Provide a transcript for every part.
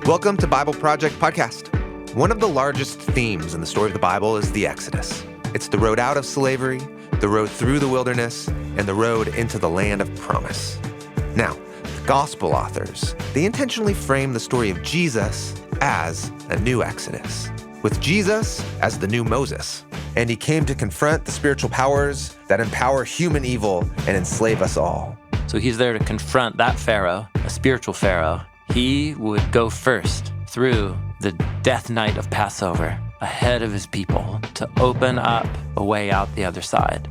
Welcome to Bible Project Podcast. One of the largest themes in the story of the Bible is the Exodus. It's the road out of slavery, the road through the wilderness, and the road into the land of promise. Now, the gospel authors, they intentionally frame the story of Jesus as a new Exodus, with Jesus as the new Moses. And he came to confront the spiritual powers that empower human evil and enslave us all. So he's there to confront that Pharaoh, a spiritual Pharaoh. He would go first through the death night of Passover ahead of his people to open up a way out the other side.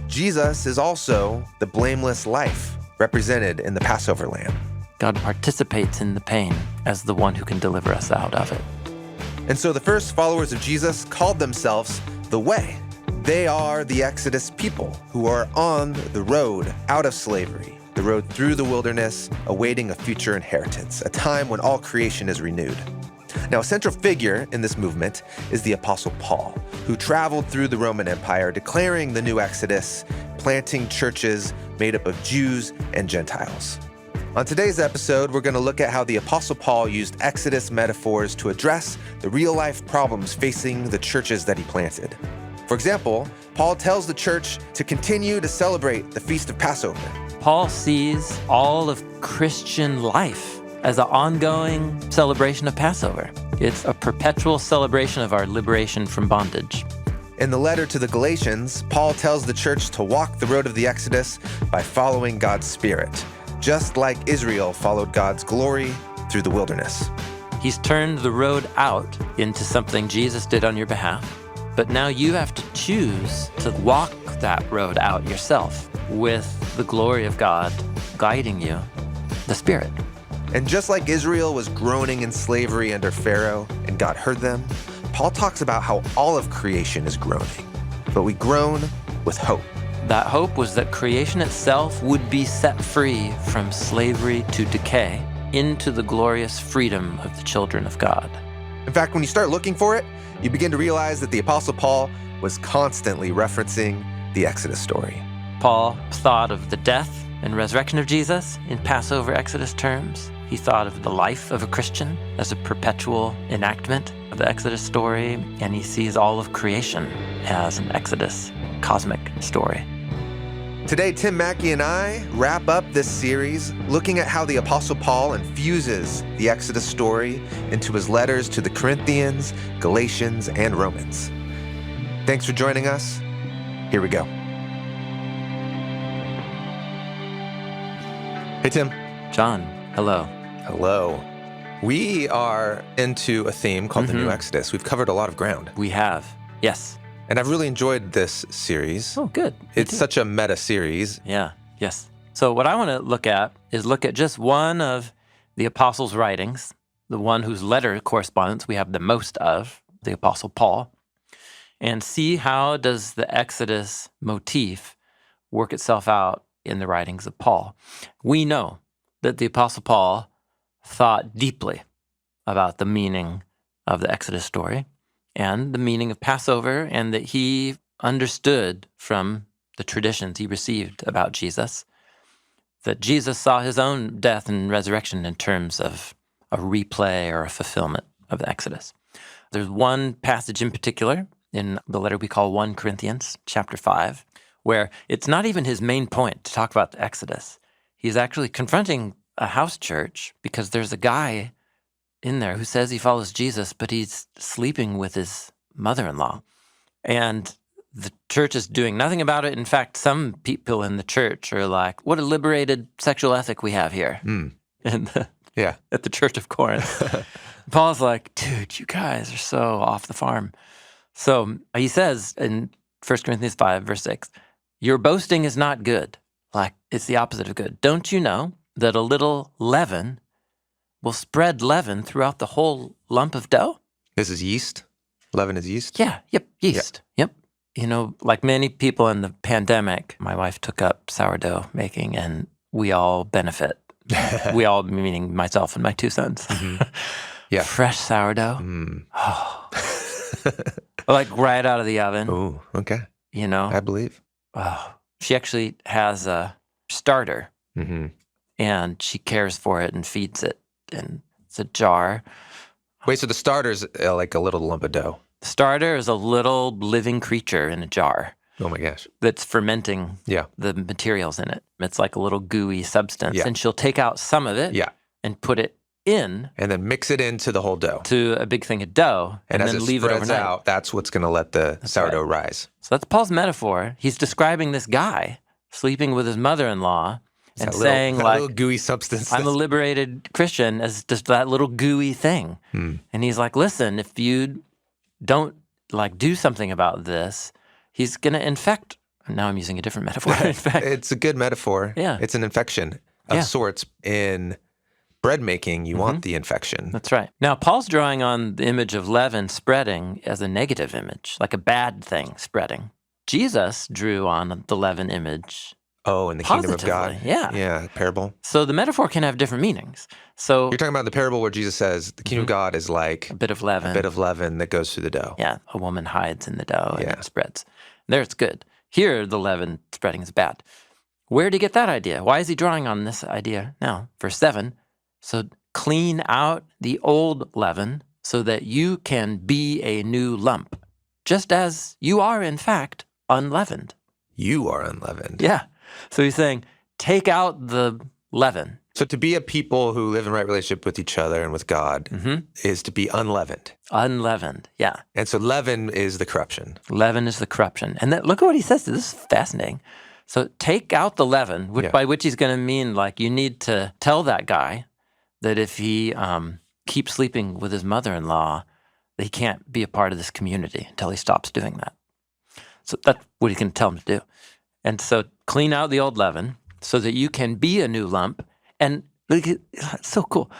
Jesus is also the blameless life represented in the Passover lamb. God participates in the pain as the one who can deliver us out of it. And so the first followers of Jesus called themselves the Way. They are the Exodus people who are on the road out of slavery, the road through the wilderness, awaiting a future inheritance, a time when all creation is renewed. Now, a central figure in this movement is the Apostle Paul, who traveled through the Roman Empire, declaring the new Exodus, planting churches made up of Jews and Gentiles. On today's episode, we're going to look at how the Apostle Paul used Exodus metaphors to address the real-life problems facing the churches that he planted. For example, Paul tells the church to continue to celebrate the Feast of Passover. Paul sees all of Christian life as an ongoing celebration of Passover. It's a perpetual celebration of our liberation from bondage. In the letter to the Galatians, Paul tells the church to walk the road of the Exodus by following God's Spirit, just like Israel followed God's glory through the wilderness. He's turned the road out into something Jesus did on your behalf. But now you have to choose to walk that road out yourself with the glory of God guiding you, the Spirit. And just like Israel was groaning in slavery under Pharaoh and God heard them, Paul talks about how all of creation is groaning, but we groan with hope. That hope was that creation itself would be set free from slavery to decay into the glorious freedom of the children of God. In fact, when you start looking for it, you begin to realize that the Apostle Paul was constantly referencing the Exodus story. Paul thought of the death and resurrection of Jesus in Passover Exodus terms. He thought of the life of a Christian as a perpetual enactment of the Exodus story, and he sees all of creation as an Exodus cosmic story. Today, Tim Mackey and I wrap up this series looking at how the Apostle Paul infuses the Exodus story into his letters to the Corinthians, Galatians, and Romans. Thanks for joining us. Here we go. Hey, Tim. Jon, hello. Hello. We are into a theme called the New Exodus. We've covered a lot of ground. We have, yes. And I've really enjoyed this series. Oh, good. It's such a meta series. Yeah, yes. So what I want to look at just one of the apostles' writings, the one whose letter correspondence we have the most of, the Apostle Paul, and see how does the Exodus motif work itself out in the writings of Paul. We know that the Apostle Paul thought deeply about the meaning of the Exodus story and the meaning of Passover, and that he understood from the traditions he received about Jesus that Jesus saw his own death and resurrection in terms of a replay or a fulfillment of the Exodus. There's one passage in particular in the letter we call 1 Corinthians chapter 5, where it's not even his main point to talk about the Exodus. He's actually confronting a house church because there's a guy in there who says he follows Jesus, but he's sleeping with his mother-in-law. And the church is doing nothing about it. In fact, some people in the church are like, what a liberated sexual ethic we have here. At the church of Corinth. Paul's like, dude, you guys are so off the farm. So he says in 1 Corinthians 5, verse 6, your boasting is not good. Like, it's the opposite of good. Don't you know that a little leaven will spread leaven throughout the whole lump of dough? This is yeast? Leaven is yeast? Yeah, yeast. Yep. You know, like many people in the pandemic, my wife took up sourdough making, and we all benefit. We all, meaning myself and my two sons. Yeah. Fresh sourdough. Oh. Like right out of the oven. Oh, okay. You know? I believe. Oh. She actually has a starter, and she cares for it and feeds it. And It's a jar. Wait, so the starter's like a little lump of dough. The starter is a little living creature in a jar Oh my gosh. that's fermenting Yeah. the materials in it. It's like a little gooey substance. Yeah. And she'll take out some of it Yeah. and put it in And then mix it into the whole dough. to a big thing of dough And as then it leave it spreads overnight. out, that's what's going to let the sourdough rise. So that's Paul's metaphor. He's describing this guy sleeping with his mother-in-law and saying, that like, little gooey substance. I'm a liberated Christian as just that little gooey thing. And he's like, listen, if you don't like do something about this, he's going to infect. Now I'm using a different metaphor. In fact, It's a good metaphor. Yeah. It's an infection of sorts. In bread making, you want the infection. that's right. Now, Paul's drawing on the image of leaven spreading as a negative image, like a bad thing spreading. Jesus drew on the leaven image. Oh, in the kingdom of God. Positively, yeah. Yeah, parable. So the metaphor can have different meanings. So You're talking about the parable where Jesus says the kingdom of God is like a bit of leaven. a bit of leaven that goes through the dough. Yeah, a woman hides in the dough and Yeah. it spreads. There it's good. Here, the leaven spreading is bad. Where did he get that idea? Why is he drawing on this idea now? Verse 7, so clean out the old leaven so that you can be a new lump, just as you are, in fact, unleavened. You are unleavened. Yeah. So he's saying, take out the leaven. So to be a people who live in right relationship with each other and with God is to be unleavened. Unleavened, yeah. And so leaven is the corruption. Leaven is the corruption. And look at what he says. This is fascinating. So take out the leaven, by which he's going to mean like you need to tell that guy that if he keeps sleeping with his mother-in-law, that he can't be a part of this community until he stops doing that. So that's what he's going to tell him to do. And so clean out the old leaven so that you can be a new lump. And it's so cool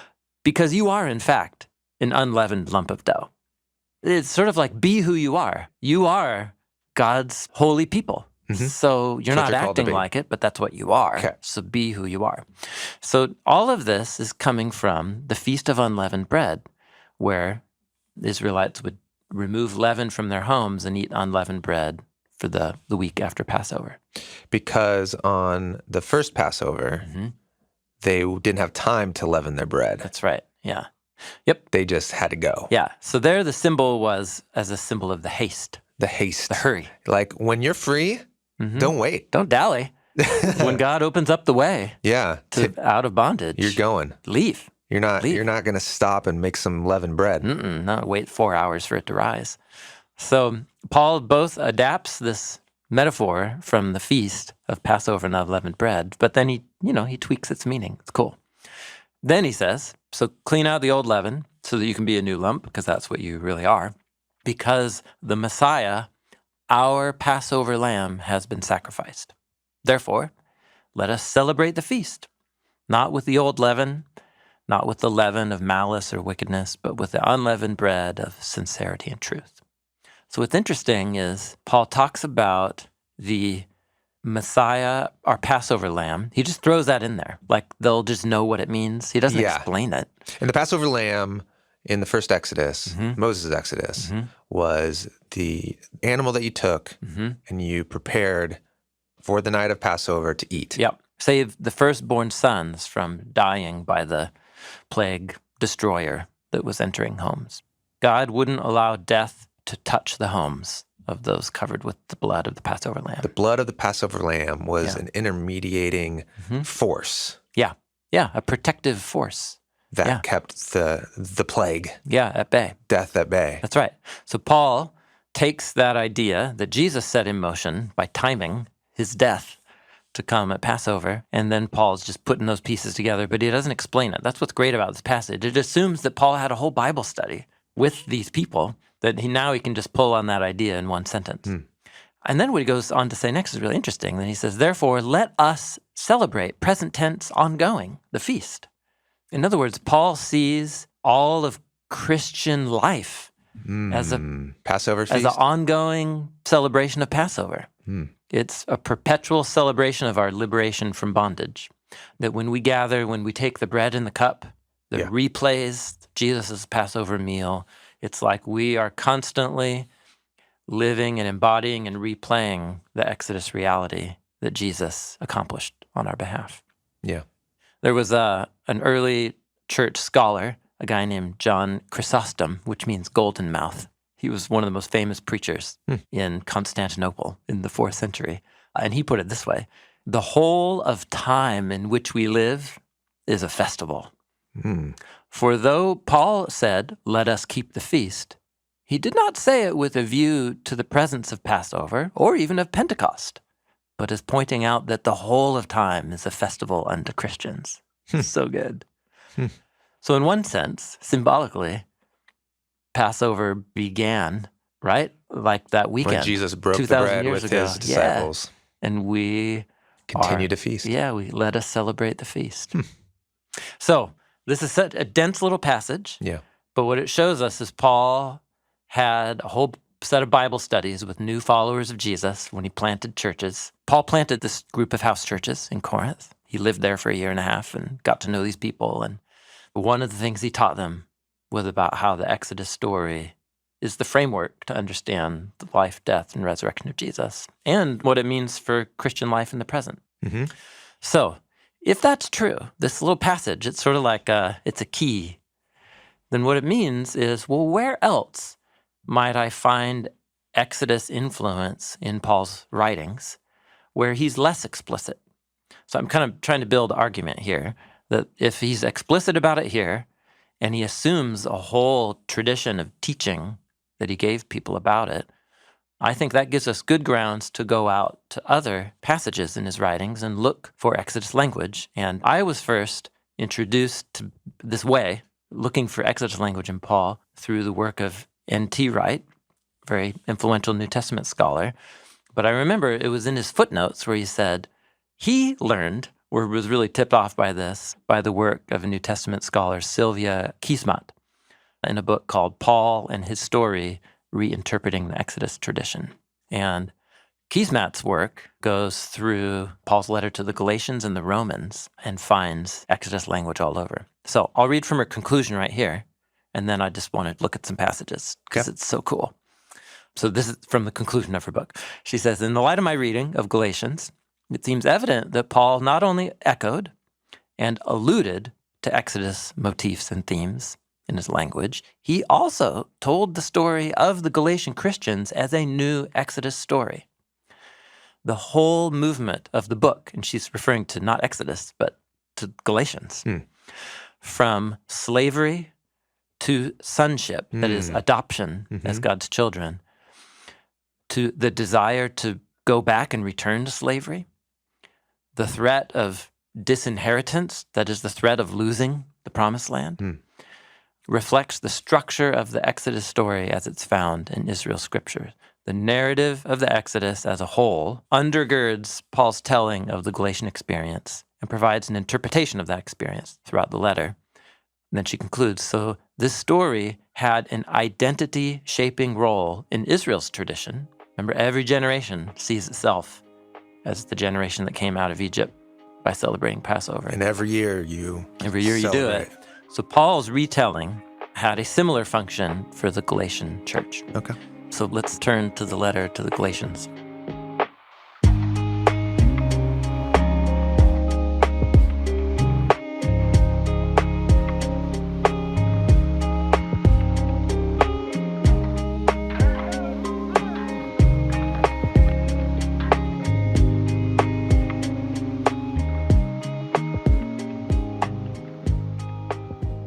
because you are, in fact, an unleavened lump of dough. It's sort of like be who you are. You are God's holy people. So you're not acting like it, but that's what you are. Okay. So be who you are. So all of this is coming from the Feast of Unleavened Bread, where the Israelites would remove leaven from their homes and eat unleavened bread for the week after Passover. Because on the first Passover, they didn't have time to leaven their bread. That's right. Yeah. Yep. They just had to go. Yeah. So there the symbol was as a symbol of the haste, The haste. the hurry. Like when you're free, don't wait. Don't dally. When God opens up the way Yeah. out of bondage, You're going. leave. You're not going to stop and make some leavened bread. No, wait 4 hours for it to rise. So Paul both adapts this metaphor from the feast of Passover and unleavened bread, but then he tweaks its meaning. It's cool. Then he says, so clean out the old leaven so that you can be a new lump, because that's what you really are, because the Messiah, our Passover lamb, has been sacrificed. Therefore, let us celebrate the feast, not with the old leaven, not with the leaven of malice or wickedness, but with the unleavened bread of sincerity and truth. So what's interesting is Paul talks about the Messiah, our Passover lamb. He just throws that in there. Like they'll just know what it means. He doesn't explain it. And the Passover lamb in the first Exodus, Moses' Exodus, was the animal that you took and you prepared for the night of Passover to eat. Yep. Save the firstborn sons from dying by the plague destroyer that was entering homes. God wouldn't allow death to touch the homes of those covered with the blood of the Passover lamb. The blood of the Passover lamb was an intermediating force. Yeah, a protective force. That kept the plague. Yeah, at bay. Death at bay. That's right. So Paul takes that idea that Jesus set in motion by timing his death to come at Passover, and then Paul's just putting those pieces together, but he doesn't explain it. That's what's great about this passage. It assumes that Paul had a whole Bible study with these people, that he can just pull on that idea in one sentence. And then what he goes on to say next is really interesting. Then he says, therefore, let us celebrate, present tense, ongoing, the feast. In other words, Paul sees all of Christian life as a Passover feast? as an ongoing celebration of Passover. It's a perpetual celebration of our liberation from bondage. That when we gather, when we take the bread and the cup that replays Jesus' Passover meal, it's like we are constantly living and embodying and replaying the Exodus reality that Jesus accomplished on our behalf. Yeah. There was an early church scholar a guy named John Chrysostom, which means golden mouth. He was one of the most famous preachers in Constantinople in the 4th century. And he put it this way: the whole of time in which we live is a festival. For though Paul said, "Let us keep the feast," he did not say it with a view to the presence of Passover or even of Pentecost, but as pointing out that the whole of time is a festival unto Christians. So good. So in one sense, symbolically, Passover began, right? Like that weekend. When Jesus broke the 2,000 bread years with ago. his disciples. Yeah. And we Continue to feast. Yeah, let us celebrate the feast. So this is such a dense little passage. Yeah. But what it shows us is Paul had a whole set of Bible studies with new followers of Jesus when he planted churches. Paul planted this group of house churches in Corinth. He lived there for a year and a half and got to know these people. And one of the things he taught them was about how the Exodus story is the framework to understand the life, death, and resurrection of Jesus and what it means for Christian life in the present. So if that's true, this little passage, it's sort of like it's a key. Then what it means is, well, where else might I find Exodus influence in Paul's writings where he's less explicit? So I'm kind of trying to build argument here that if he's explicit about it here and he assumes a whole tradition of teaching that he gave people about it, I think that gives us good grounds to go out to other passages in his writings and look for Exodus language. And I was first introduced to this way, looking for Exodus language in Paul, through the work of N.T. Wright, very influential New Testament scholar. But I remember it was in his footnotes where he said he learned, or was really tipped off by this, by the work of a New Testament scholar, Sylvia Kiesmat, in a book called Paul and His Story, Reinterpreting the Exodus Tradition. And Kiesmat's work goes through Paul's letter to the Galatians and the Romans and finds Exodus language all over. So I'll read from her conclusion right here, and then I just want to look at some passages because it's so cool. So this is from the conclusion of her book. She says, in the light of my reading of Galatians, it seems evident that Paul not only echoed and alluded to Exodus motifs and themes in his language, he also told the story of the Galatian Christians as a new Exodus story. The whole movement of the book, and she's referring to not Exodus, but to Galatians, from slavery to sonship, that is adoption as God's children, to the desire to go back and return to slavery, the threat of disinheritance, that is the threat of losing the promised land, reflects the structure of the Exodus story as it's found in Israel's scriptures. The narrative of the Exodus as a whole undergirds Paul's telling of the Galatian experience and provides an interpretation of that experience throughout the letter. And then she concludes, so this story had an identity-shaping role in Israel's tradition. Remember, every generation sees itself as the generation that came out of Egypt by celebrating Passover. And every year you do it. So Paul's retelling had a similar function for the Galatian church. Okay. So let's turn to the letter to the Galatians.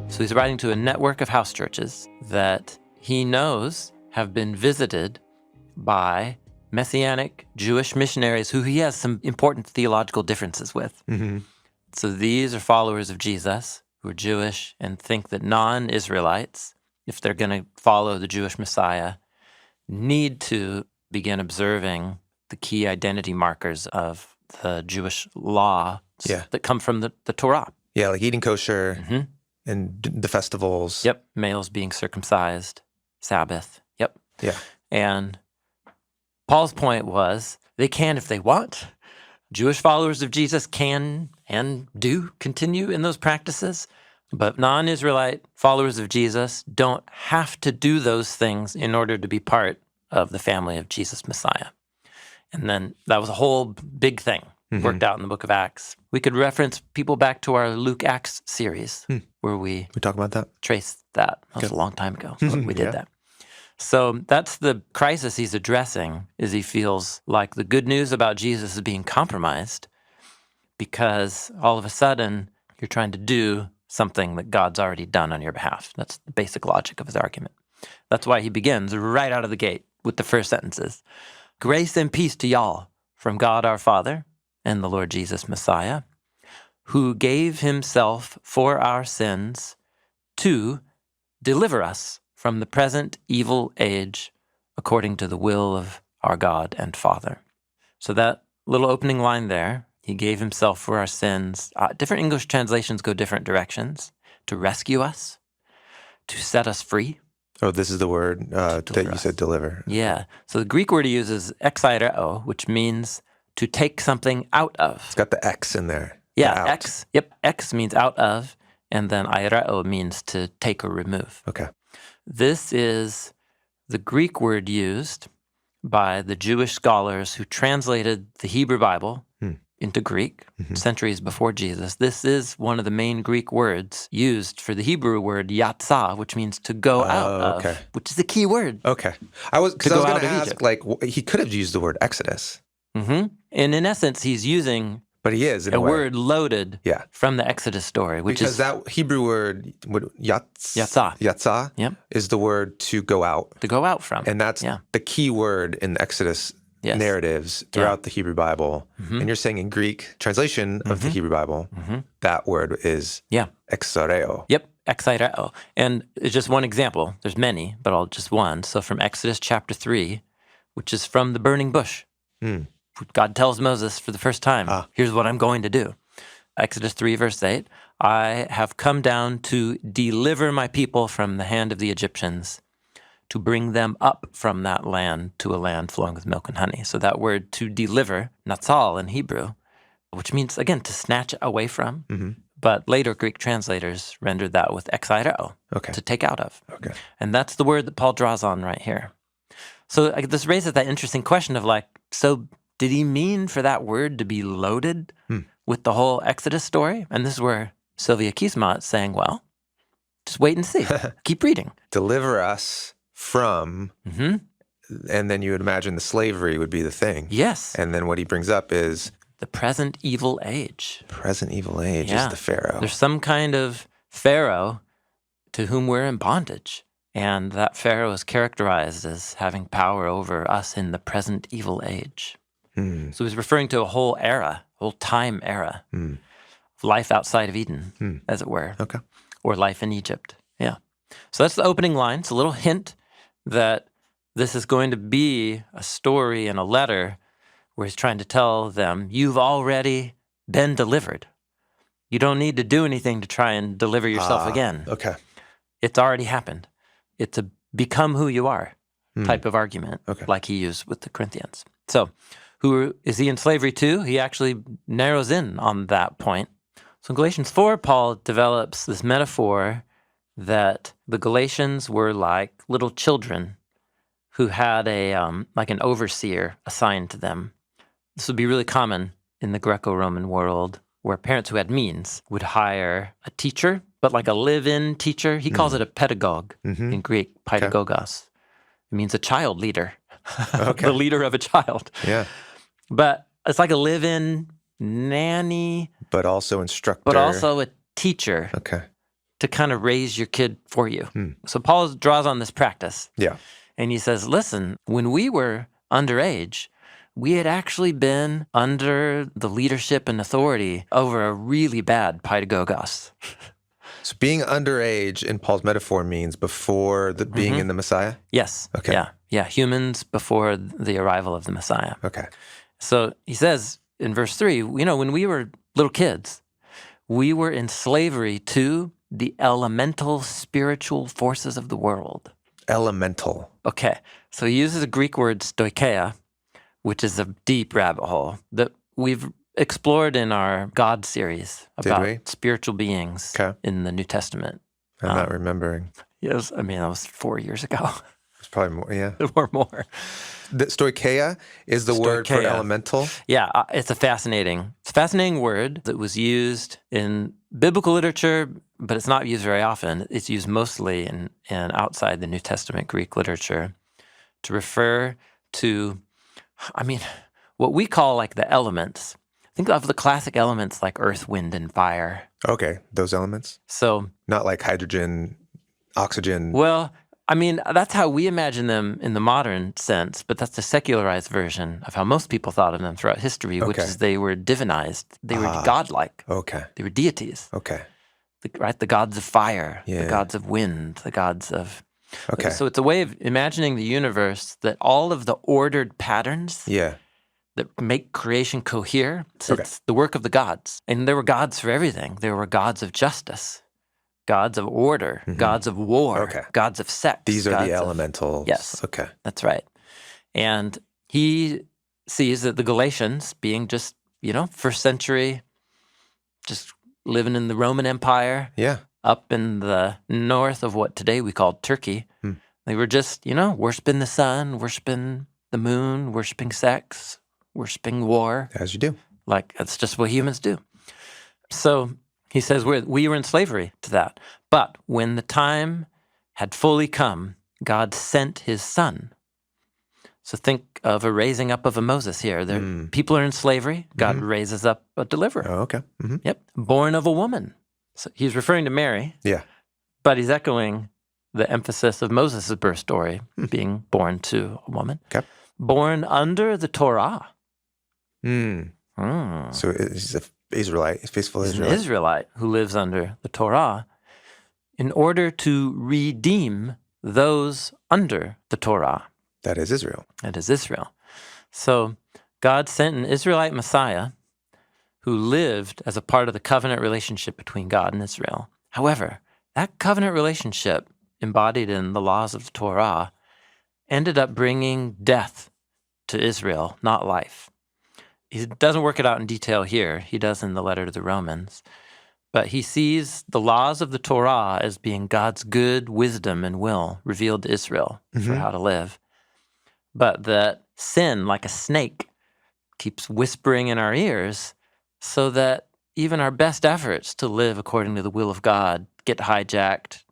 So he's writing to a network of house churches that he knows have been visited by Messianic Jewish missionaries who he has some important theological differences with. So these are followers of Jesus who are Jewish and think that non-Israelites, if they're going to follow the Jewish Messiah, need to begin observing the key identity markers of the Jewish law that come from the Torah. Yeah, like eating kosher and the festivals. Yep, males being circumcised, Sabbath. Yep. Yeah. And Paul's point was they can if they want. Jewish followers of Jesus can and do continue in those practices, but non-Israelite followers of Jesus don't have to do those things in order to be part of the family of Jesus Messiah. And then that was a whole big thing worked out in the book of Acts. We could reference people back to our Luke Acts series where we talk about that. traced that. That was a long time ago. So we did that. So that's the crisis he's addressing, is he feels like the good news about Jesus is being compromised because all of a sudden you're trying to do something that God's already done on your behalf. That's the basic logic of his argument. That's why he begins right out of the gate with the first sentences. Grace and peace to y'all from God our Father and the Lord Jesus Messiah, who gave himself for our sins to deliver us from the present evil age according to the will of our God and Father. So that little opening line there, he gave himself for our sins. Different English translations go different directions. To rescue us, to set us free. Oh, this is the word that you said, deliver. Yeah. So the Greek word he uses, exaireo, which means to take something out of. It's got the X in there. Yeah, X. Yep, X means out of, and then aireo means to take or remove. Okay. This is the Greek word used by the Jewish scholars who translated the Hebrew Bible into Greek centuries before Jesus. This is one of the main Greek words used for the Hebrew word yatsa, which means to go out of, which is a key word. Okay. I was going to ask, Egypt. like, he could have used the word Exodus. And in essence, he's using but he is, in a way, word loaded from the Exodus story, which because is... that Hebrew word, yatsa, is the word to go out. To go out from. And that's the key word in the Exodus narratives throughout the Hebrew Bible. And you're saying in Greek translation of the Hebrew Bible, that word is exaireo. Yep, exaireo. And it's just one example. There's many, but I'll just one. So from Exodus chapter 3, which is from the burning bush. God tells Moses for the first time, here's what I'm going to do. Exodus 3, verse 8, I have come down to deliver my people from the hand of the Egyptians, to bring them up from that land to a land flowing with milk and honey. So that word to deliver, natsal in Hebrew, which means, again, to snatch away from. But later Greek translators rendered that with exaireo, to take out of. And that's the word that Paul draws on right here. So this raises that interesting question of like, so did he mean for that word to be loaded with the whole Exodus story? And this is where Sylvia Kismat is saying, well, just wait and see. Keep reading. Deliver us from, and then you would imagine the slavery would be the thing. Yes. And then what he brings up is the present evil age. Present evil age is the Pharaoh. There's some kind of Pharaoh to whom we're in bondage. And that Pharaoh is characterized as having power over us in the present evil age. So he's referring to a whole era, whole time era of life outside of Eden, as it were, or life in Egypt. Yeah. So that's the opening line. It's a little hint that this is going to be a story and a letter where he's trying to tell them, you've already been delivered. You don't need to do anything to try and deliver yourself again. It's already happened. It's a become who you are type of argument, like he used with the Corinthians. So who is he in slavery to? He actually narrows in on that point. So in Galatians 4, Paul develops this metaphor that the Galatians were like little children who had a like an overseer assigned to them. This would be really common in the Greco-Roman world, where parents who had means would hire a teacher, but like a live-in teacher. He calls it a pedagogue in Greek, pedagogos. It means a child leader, the leader of a child. But it's like a live-in nanny. But also instructor. But also a teacher to kind of raise your kid for you. So Paul draws on this practice. And he says, listen, when we were underage, we had actually been under the leadership and authority over a really bad pedagogos. So being underage in Paul's metaphor means before the being in the Messiah? Yes. Yeah, humans before the arrival of the Messiah. So he says in verse 3, you know, when we were little kids, we were in slavery to the elemental spiritual forces of the world. Elemental. So he uses a Greek word stoicheia, which is a deep rabbit hole that we've explored in our God series about spiritual beings in the New Testament. I'm not remembering. Yes, I mean, that was 4 years ago. probably more, yeah. or more. The stoicheia is the word for Stoicheia. elemental. Yeah, it's a fascinating word that was used in biblical literature, but it's not used very often. It's used mostly in outside the New Testament Greek literature to refer to, what we call like the elements. Think of the classic elements like earth, wind, and fire. Okay, those elements. So, Not like hydrogen, oxygen. well, that's how we imagine them in the modern sense, but that's the secularized version of how most people thought of them throughout history, which Okay. is they were divinized. They were godlike. Okay. They were deities, Okay. right? The gods of fire, Yeah. the gods of wind, the gods of... Okay. So it's a way of imagining the universe that all of the ordered patterns Yeah. that make creation cohere, it's Okay. the work of the gods. And there were gods for everything. There were gods of justice, gods of order, gods of war, Okay. gods of sex. These are gods the of- elementals. Yes. Okay. That's right. And he sees that the Galatians, being just, first century, just living in the Roman Empire, Yeah. up in the north of what today we call Turkey, they were just, worshiping the sun, worshiping the moon, worshiping sex, worshiping war. As you do. Like, that's just what humans do. So he says we were in slavery to that. But when the time had fully come, God sent his son. So think of a raising up of a Moses here. People are in slavery. God raises up a deliverer. Oh, okay. Mm-hmm. Yep. Born of a woman. So he's referring to Mary, Yeah. but he's echoing the emphasis of Moses' birth story, being born to a woman. Okay. Born under the Torah. So he's an Israelite, a faithful He's an Israelite. Israelite who lives under the Torah in order to redeem those under the Torah. That is Israel. That is Israel. So God sent an Israelite Messiah who lived as a part of the covenant relationship between God and Israel. However, that covenant relationship, embodied in the laws of the Torah, ended up bringing death to Israel, not life. He doesn't work it out in detail here. He does in the letter to the Romans. But he sees the laws of the Torah as being God's good wisdom and will revealed to Israel for how to live. But that sin, like a snake, keeps whispering in our ears so that even our best efforts to live according to the will of God get hijacked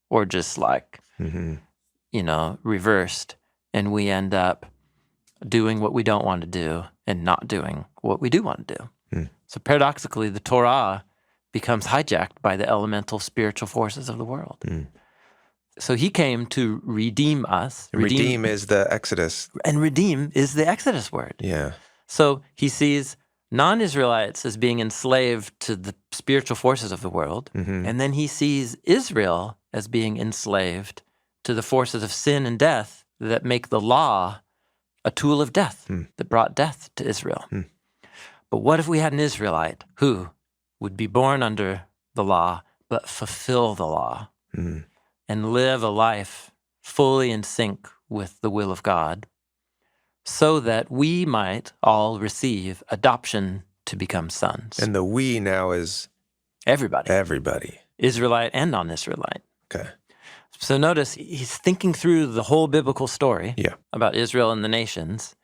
or just reversed. And we end up doing what we don't want to do and not doing what we do want to do. So paradoxically, the Torah becomes hijacked by the elemental spiritual forces of the world. So he came to redeem us. Redeem is the Exodus. And redeem is the Exodus word. Yeah. So he sees non-Israelites as being enslaved to the spiritual forces of the world. And then he sees Israel as being enslaved to the forces of sin and death that make the law a tool of death that brought death to Israel. But what if we had an Israelite who would be born under the law but fulfill the law and live a life fully in sync with the will of God so that we might all receive adoption to become sons? And the we now is Everybody. everybody. Israelite and non-Israelite. Okay. So notice he's thinking through the whole biblical story Yeah. about Israel and the nations,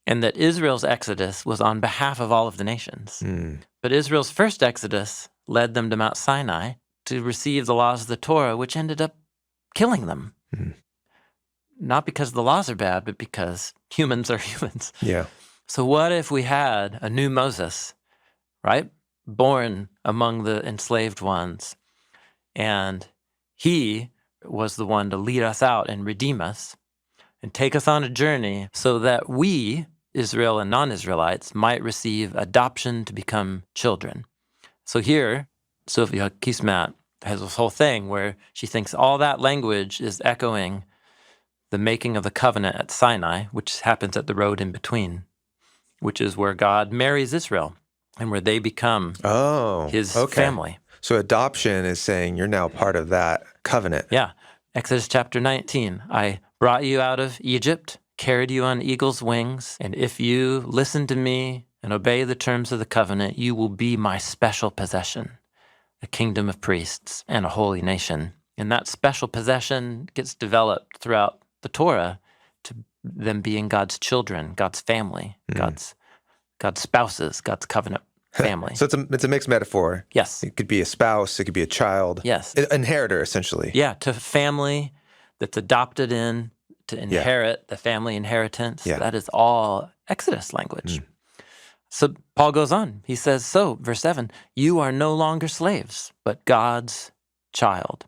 and that Israel's exodus was on behalf of all of the nations. But Israel's first exodus led them to Mount Sinai to receive the laws of the Torah, which ended up killing them. Not because the laws are bad, but because humans are humans. Yeah. So what if we had a new Moses, right? Born among the enslaved ones, and he was the one to lead us out and redeem us and take us on a journey so that we, Israel and non-Israelites, might receive adoption to become children. So here, Sophia Kismat has this whole thing where she thinks all that language is echoing the making of the covenant at Sinai, which happens at the road in between, which is where God marries Israel and where they become his family. So adoption is saying you're now part of that covenant. Yeah. Exodus chapter 19. I brought you out of Egypt, carried you on eagle's wings, and if you listen to me and obey the terms of the covenant, you will be my special possession, a kingdom of priests and a holy nation. And that special possession gets developed throughout the Torah to them being God's children, God's family, God's spouses, God's covenant family. So it's a mixed metaphor. Yes. It could be a spouse, it could be a child. Yes. Inheritor, essentially. Yeah, to family that's adopted in to inherit the family inheritance. Yeah. That is all Exodus language. So Paul goes on. He says, so, verse 7, you are no longer slaves, but God's child.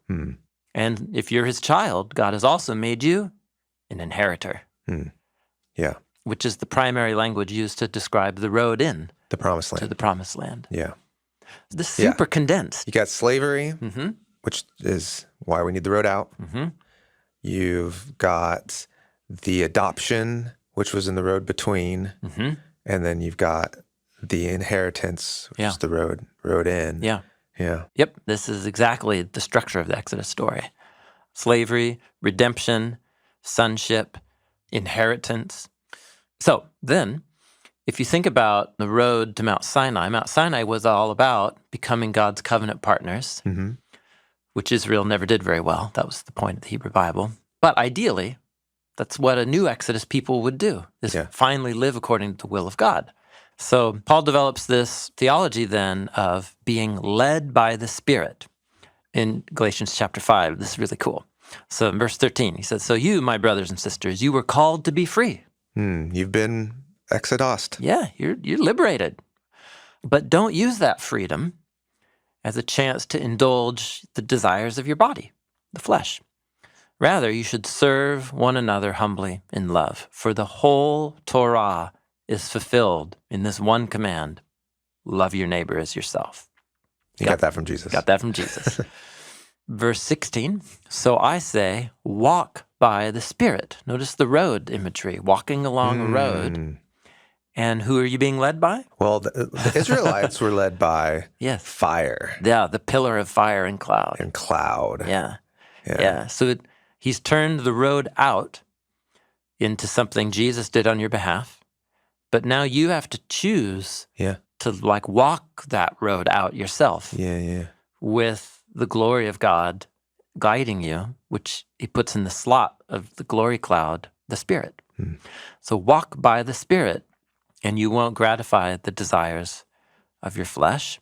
And if you're his child, God has also made you an inheritor. Yeah. Which is the primary language used to describe the road in The promised land. to the promised land. Yeah. This is super condensed. You got slavery, which is why we need the road out. You've got the adoption, which was in the road between. And then you've got the inheritance, which is the road in. Yeah. Yeah. Yep. This is exactly the structure of the Exodus story. Slavery, redemption, sonship, inheritance. So then, if you think about the road to Mount Sinai was all about becoming God's covenant partners, which Israel never did very well. That was the point of the Hebrew Bible. But ideally, that's what a new Exodus people would do, is finally live according to the will of God. So Paul develops this theology then of being led by the Spirit in Galatians chapter 5. This is really cool. So in verse 13, he says, so you, my brothers and sisters, you were called to be free. You've been exodosed. Yeah, you're liberated. But don't use that freedom as a chance to indulge the desires of your body, the flesh. Rather, you should serve one another humbly in love, for the whole Torah is fulfilled in this one command: love your neighbor as yourself. You got that from Jesus. Got that from Jesus. Verse 16, so I say, walk by the Spirit. Notice the road imagery, walking along a road. And who are you being led by? Well, the Israelites were led by fire. Yeah, the pillar of fire and cloud. Yeah. So he's turned the road out into something Jesus did on your behalf. But now you have to choose to walk that road out yourself. With the glory of God guiding you, which he puts in the slot of the glory cloud, the Spirit. So walk by the Spirit, and you won't gratify the desires of your flesh.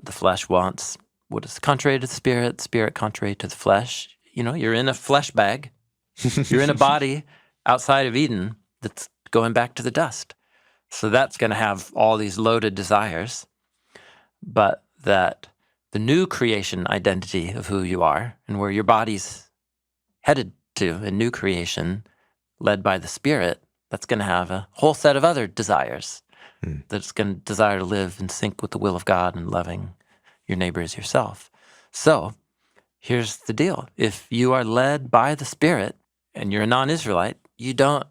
The flesh wants what is contrary to the Spirit contrary to the flesh. You know, you're in a flesh bag. You're in a body outside of Eden that's going back to the dust. So that's going to have all these loaded desires, but that the new creation identity of who you are and where your body's headed to, a new creation led by the Spirit, that's going to have a whole set of other desires that's going to desire to live in sync with the will of God and loving your neighbor as yourself. So here's the deal. If you are led by the Spirit and you're a non-Israelite, you don't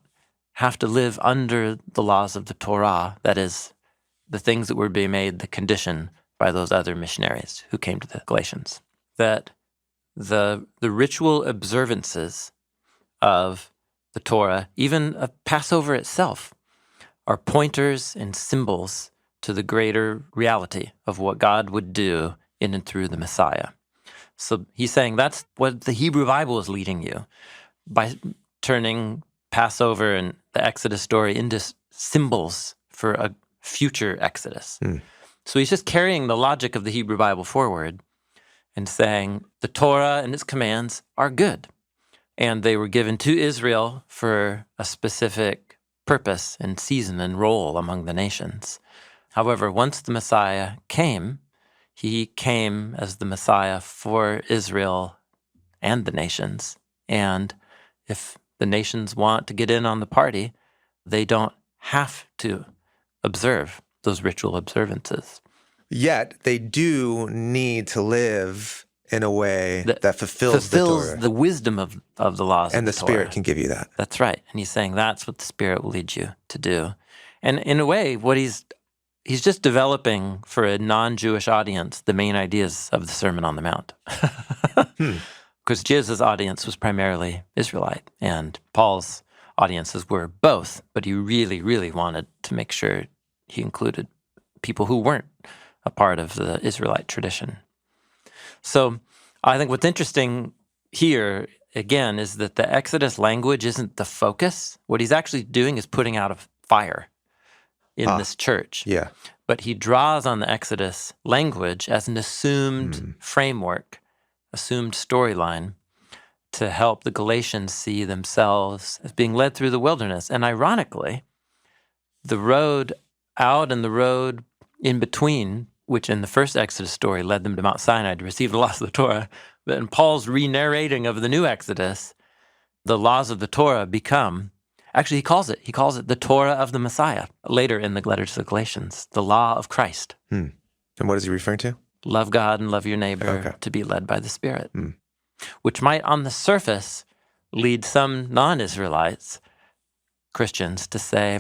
have to live under the laws of the Torah, that is, the things that were being made the condition by those other missionaries who came to the Galatians. That the ritual observances of the Torah, even a Passover itself, are pointers and symbols to the greater reality of what God would do in and through the Messiah. So he's saying that's what the Hebrew Bible is leading you, by turning Passover and the Exodus story into symbols for a future Exodus. So he's just carrying the logic of the Hebrew Bible forward and saying the Torah and its commands are good. And they were given to Israel for a specific purpose and season and role among the nations. However, once the Messiah came, he came as the Messiah for Israel and the nations. And if the nations want to get in on the party, they don't have to observe those ritual observances. Yet they do need to live in a way that fulfills the Torah. The wisdom of the laws and of the Torah. Spirit can give you that. That's right. And he's saying that's what the Spirit will lead you to do. And in a way, what he's just developing for a non-Jewish audience the main ideas of the Sermon on the Mount. Because Jesus' audience was primarily Israelite, and Paul's audiences were both, but he really, really wanted to make sure he included people who weren't a part of the Israelite tradition. So I think what's interesting here again, is that the Exodus language isn't the focus. What he's actually doing is putting out a fire in this church. Yeah. But he draws on the Exodus language as an assumed framework, assumed storyline to help the Galatians see themselves as being led through the wilderness. And ironically, the road out and the road in between, which in the first Exodus story led them to Mount Sinai to receive the laws of the Torah, but in Paul's re-narrating of the new Exodus, the laws of the Torah become, actually he calls it the Torah of the Messiah, later in the letter to the Galatians, the law of Christ. And what is he referring to? Love God and love your neighbor, to be led by the Spirit, which might on the surface lead some non-Israelites, Christians, to say,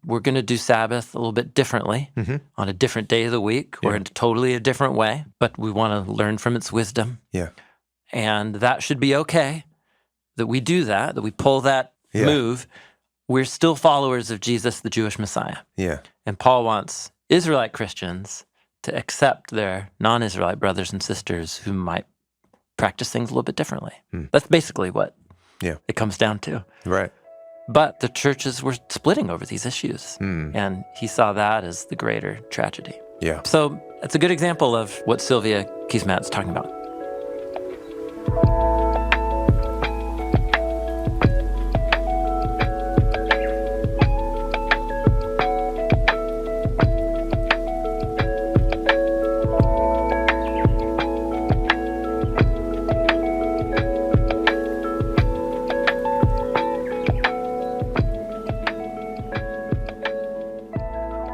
we're going to do Sabbath a little bit differently on a different day of the week or in totally a different way, but we want to learn from its wisdom. Yeah. And that should be okay, that we do that we pull that move. We're still followers of Jesus, the Jewish Messiah. Yeah. And Paul wants Israelite Christians to accept their non-Israelite brothers and sisters who might practice things a little bit differently. That's basically what it comes down to. Right. But the churches were splitting over these issues, and he saw that as the greater tragedy. Yeah. So it's a good example of what Sylvia Kismat's talking about.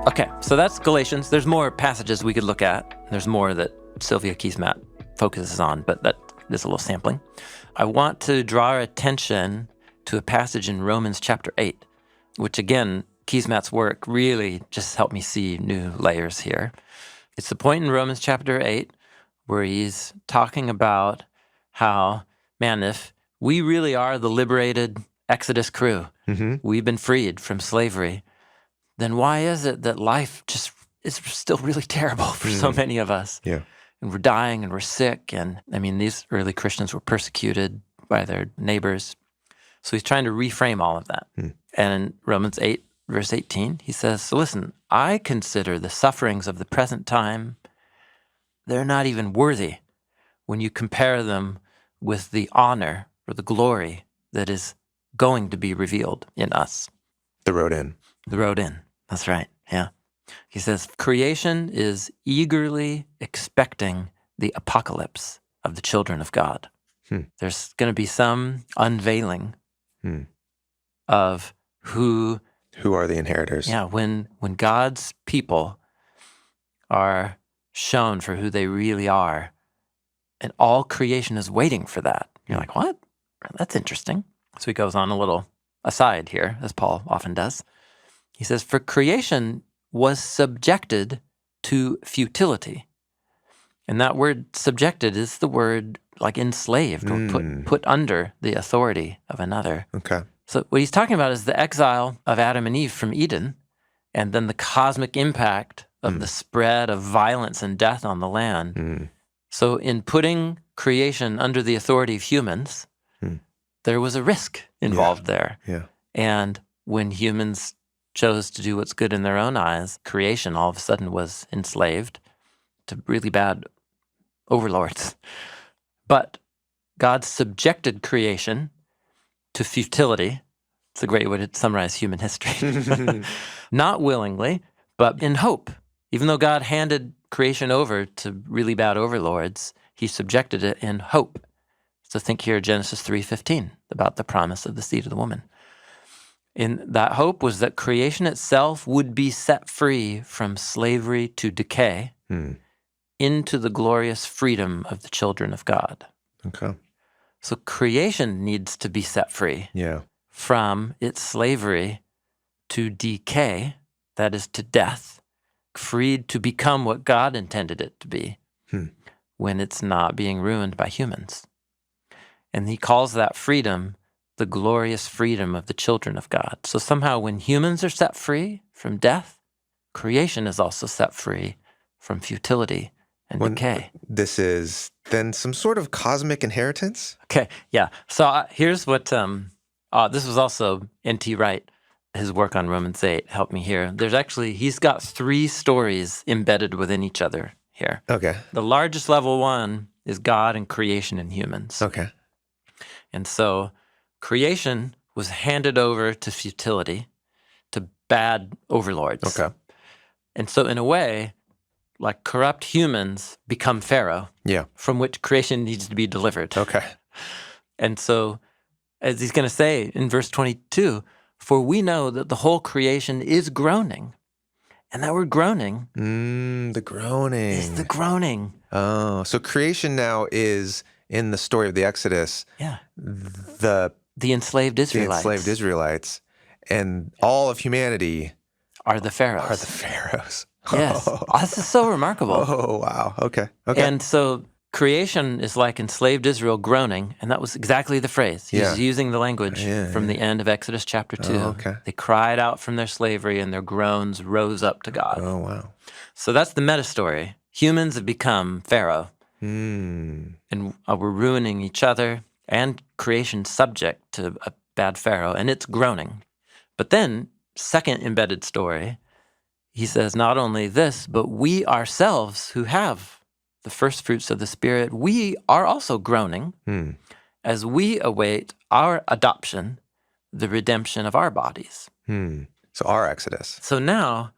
Okay, so that's Galatians. There's more passages we could look at. There's more that Sylvia Kismat focuses on, but that is a little sampling. I want to draw our attention to a passage in Romans chapter 8, which again, Kismat's work really just helped me see new layers here. It's the point in Romans chapter 8 where he's talking about how, man, if we really are the liberated Exodus crew, we've been freed from slavery, then why is it that life just is still really terrible for so many of us? Yeah. And we're dying and we're sick. And I mean, these early Christians were persecuted by their neighbors. So he's trying to reframe all of that. And in Romans 8, verse 18, he says, so listen, I consider the sufferings of the present time, they're not even worthy when you compare them with the honor or the glory that is going to be revealed in us. The road in. The road in. That's right. Yeah. He says, creation is eagerly expecting the apocalypse of the children of God. There's going to be some unveiling of who are the inheritors. Yeah, when God's people are shown for who they really are, and all creation is waiting for that. You're like, what? That's interesting. So he goes on a little aside here, as Paul often does. He says, for creation was subjected to futility. And that word subjected is the word like enslaved or put under the authority of another. Okay. So what he's talking about is the exile of Adam and Eve from Eden, and then the cosmic impact of the spread of violence and death on the land. So in putting creation under the authority of humans, there was a risk involved there. Yeah. And when humans chose to do what's good in their own eyes, creation all of a sudden was enslaved to really bad overlords. But God subjected creation to futility. It's a great way to summarize human history. Not willingly, but in hope. Even though God handed creation over to really bad overlords, he subjected it in hope. So think here, Genesis 3:15, about the promise of the seed of the woman. In that hope was that creation itself would be set free from slavery to decay into the glorious freedom of the children of God. Okay. So creation needs to be set free from its slavery to decay, that is to death, freed to become what God intended it to be when it's not being ruined by humans. And he calls that freedom the glorious freedom of the children of God. So somehow when humans are set free from death, creation is also set free from futility and decay. This is then some sort of cosmic inheritance? Okay, yeah. So here's what, this was also N.T. Wright, his work on Romans 8 helped me here. He's got 3 stories embedded within each other here. Okay. The largest level one is God and creation and humans. Okay. And so creation was handed over to futility, to bad overlords. Okay. And so in a way, like corrupt humans become Pharaoh, Yeah. from which creation needs to be delivered. Okay. And so, as he's going to say in verse 22, for we know that the whole creation is groaning. And that word groaning The groaning. is the groaning. Oh, so creation now is, in the story of the Exodus, Yeah. the The enslaved Israelites, and all of humanity are the pharaohs. are the pharaohs. Yes. Oh, this is so remarkable. Oh, wow. Okay. Okay. And so creation is like enslaved Israel groaning, and that was exactly the phrase. He's Yeah. using the language from the end of Exodus chapter 2. Oh, okay. They cried out from their slavery, and their groans rose up to God. Oh, wow. So that's the meta story. Humans have become Pharaoh, Hmm. and we're ruining each other, and creation subject to a bad Pharaoh, and it's groaning. But then, second embedded story, he says, not only this, but we ourselves who have the first fruits of the Spirit, we are also groaning as we await our adoption, the redemption of our bodies. So our Exodus. So now,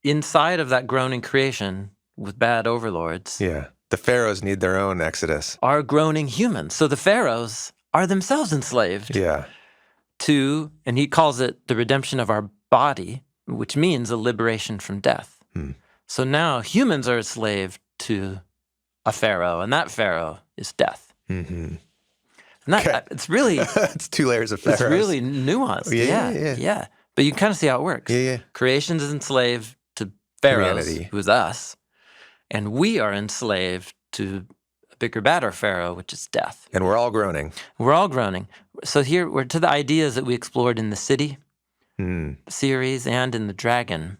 inside of that groaning creation with bad overlords, Yeah. The pharaohs need their own Exodus. are groaning humans. So the pharaohs are themselves enslaved Yeah. to, and he calls it the redemption of our body, which means a liberation from death. So now humans are enslaved to a pharaoh, and that pharaoh is death. Mm-hmm. And that, it's really, It's 2 layers of pharaohs. it's really nuanced. Yeah. But you can kind of see how it works. Yeah. Creation is enslaved to pharaohs, Humanity. who is us, and we are enslaved to a bigger, badder pharaoh, which is death. And we're all groaning. We're all groaning. So here we're to the ideas that we explored in the City series and in the Dragon,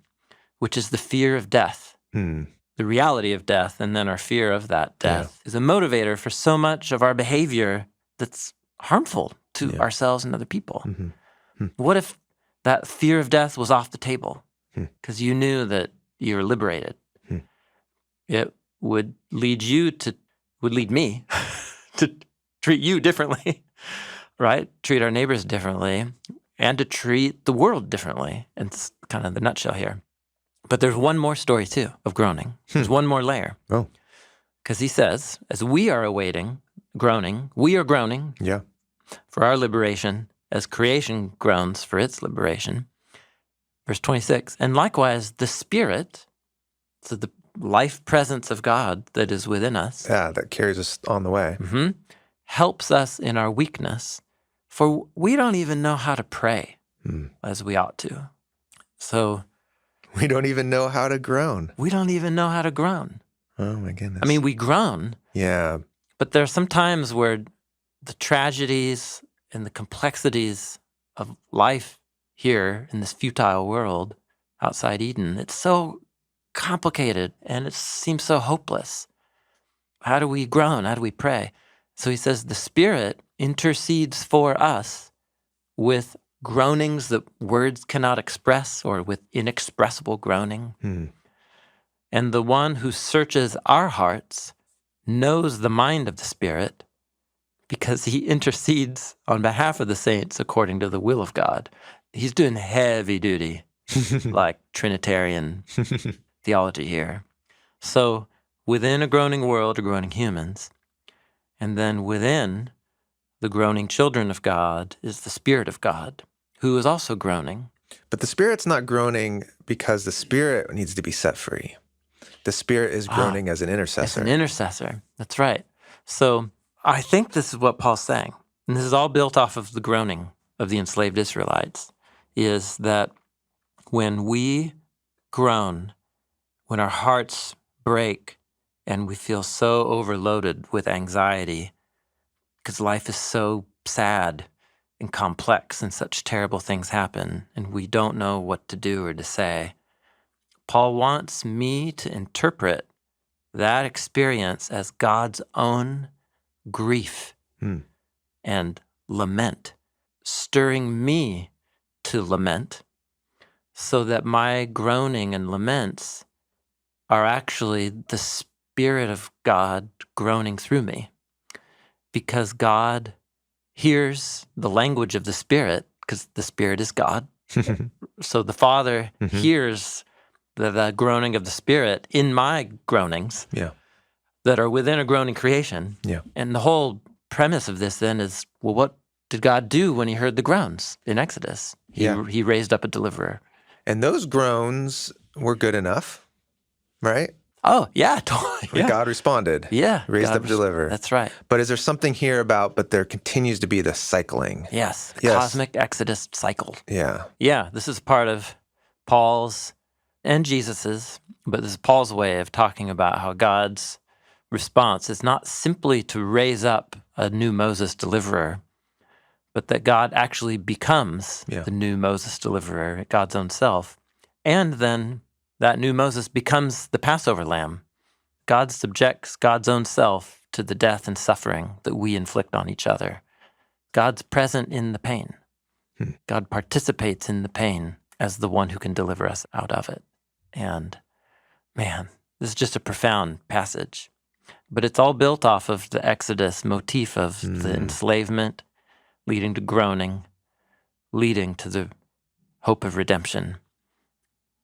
which is the fear of death, the reality of death, and then our fear of that death is a motivator for so much of our behavior that's harmful to ourselves and other people. What if that fear of death was off the table because you knew that you were liberated? It would lead me to treat you differently, right? Treat our neighbors differently, and to treat the world differently. And it's kind of the nutshell here. But there's one more story, too, of groaning. There's one more layer. Oh. Because he says, as we are awaiting groaning, we are groaning for our liberation, as creation groans for its liberation. Verse 26, and likewise the Spirit, so the life presence of God that is within us, That carries us on the way. helps us in our weakness, for we don't even know how to pray as we ought to. So We don't even know how to groan. we don't even know how to groan. Oh, my goodness. I mean, we groan, Yeah. but there are some times where the tragedies and the complexities of life here in this futile world outside Eden, it's so complicated and it seems so hopeless. How do we groan? How do we pray? So he says the Spirit intercedes for us with groanings that words cannot express, or with inexpressible groaning. And the one who searches our hearts knows the mind of the Spirit, because he intercedes on behalf of the saints according to the will of God. He's doing heavy duty, like Trinitarian theology here. So within a groaning world are groaning humans, and then within the groaning children of God is the Spirit of God, who is also groaning. But the Spirit's not groaning because the Spirit needs to be set free. The Spirit is groaning as an intercessor. As an intercessor. That's right. So I think this is what Paul's saying, and this is all built off of the groaning of the enslaved Israelites, is that when we groan, when our hearts break and we feel so overloaded with anxiety because life is so sad and complex and such terrible things happen and we don't know what to do or to say, Paul wants me to interpret that experience as God's own grief and lament, stirring me to lament, so that my groaning and laments are actually the Spirit of God groaning through me. Because God hears the language of the Spirit, because the Spirit is God. So the Father hears the groaning of the Spirit in my groanings that are within a groaning creation. And the whole premise of this then is, well, what did God do when he heard the groans in Exodus? He raised up a deliverer. And those groans were good enough, right? Oh, yeah, totally. Yeah. God responded. Raised up a deliverer. That's right. But is there something here about, but there continues to be the cycling? Yes, the cosmic Exodus cycle. Yeah. Yeah, this is part of Paul's and Jesus's, but this is Paul's way of talking about how God's response is not simply to raise up a new Moses deliverer, but that God actually becomes the new Moses deliverer, God's own self. And then that new Moses becomes the Passover lamb. God subjects God's own self to the death and suffering that we inflict on each other. God's present in the pain. God participates in the pain as the one who can deliver us out of it. And man, this is just a profound passage. But it's all built off of the Exodus motif of the enslavement, leading to groaning, leading to the hope of redemption,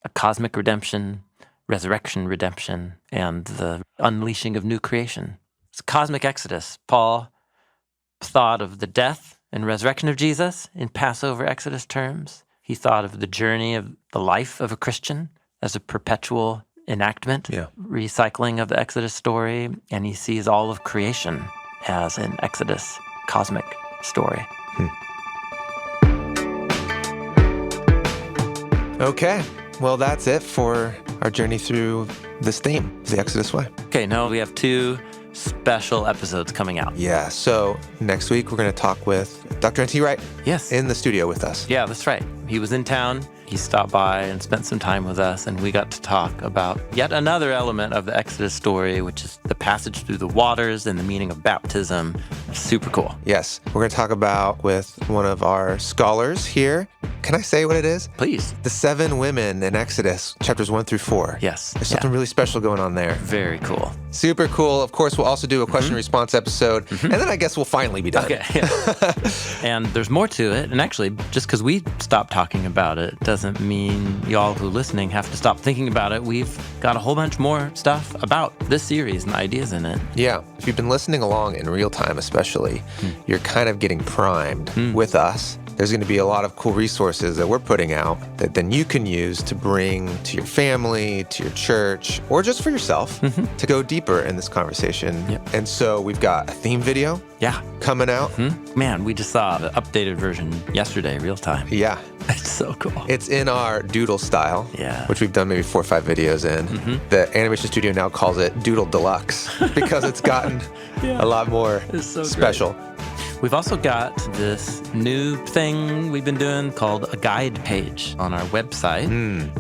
a cosmic redemption, resurrection redemption, and the unleashing of new creation. It's a cosmic Exodus. Paul thought of the death and resurrection of Jesus in Passover Exodus terms. He thought of the journey of the life of a Christian as a perpetual enactment, recycling of the Exodus story, and he sees all of creation as an Exodus cosmic story. Okay, well, that's it for our journey through this theme, the Exodus Way. Okay, now we have 2 special episodes coming out. Yeah, so next week we're going to talk with Dr. N.T. Wright. Yes. In the studio with us. Yeah, that's right. He was in town. He stopped by and spent some time with us, and we got to talk about yet another element of the Exodus story, which is the passage through the waters and the meaning of baptism. Super cool. Yes, we're going to talk about with one of our scholars here. Can I say what it is? Please. The 7 women in Exodus, chapters 1 through 4. Yes. There's something really special going on there. Very cool. Super cool. Of course, we'll also do a question and response episode, and then I guess we'll finally be done. Okay. Yeah. And there's more to it. And actually, just because we stopped talking about it doesn't mean y'all who are listening have to stop thinking about it. We've got a whole bunch more stuff about this series and ideas in it. Yeah. If you've been listening along in real time, especially, you're kind of getting primed with us. There's going to be a lot of cool resources that we're putting out that then you can use to bring to your family, to your church, or just for yourself to go deeper in this conversation. Yep. And so we've got a theme video coming out. Man, we just saw the updated version yesterday, real time. Yeah. It's so cool. It's in our doodle style, which we've done maybe 4 or 5 videos in. The animation studio now calls it Doodle Deluxe because it's gotten a lot more special. Great. We've also got this new thing we've been doing called a guide page on our website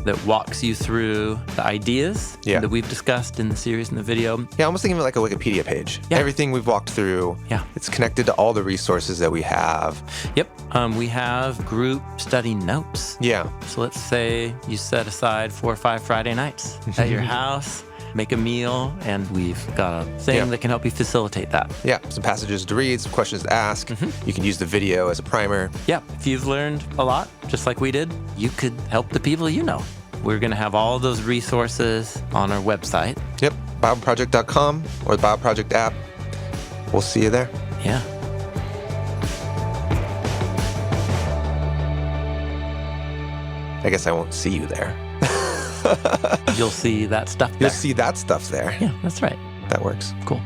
that walks you through the ideas that we've discussed in the series and the video. Yeah, almost think of it like a Wikipedia page. Yeah. Everything we've walked through, it's connected to all the resources that we have. Yep. We have group study notes. Yeah. So let's say you set aside 4 or 5 Friday nights at your house. Make a meal, and we've got a thing that can help you facilitate that. Yeah, some passages to read, some questions to ask. You can use the video as a primer. Yeah, if you've learned a lot, just like we did, you could help the people you know. We're going to have all of those resources on our website. Yep, BibleProject.com or the Bible Project app. We'll see you there. Yeah. I guess I won't see you there. You'll see that stuff there. You'll see that stuff there. Yeah, that's right. That works. Cool.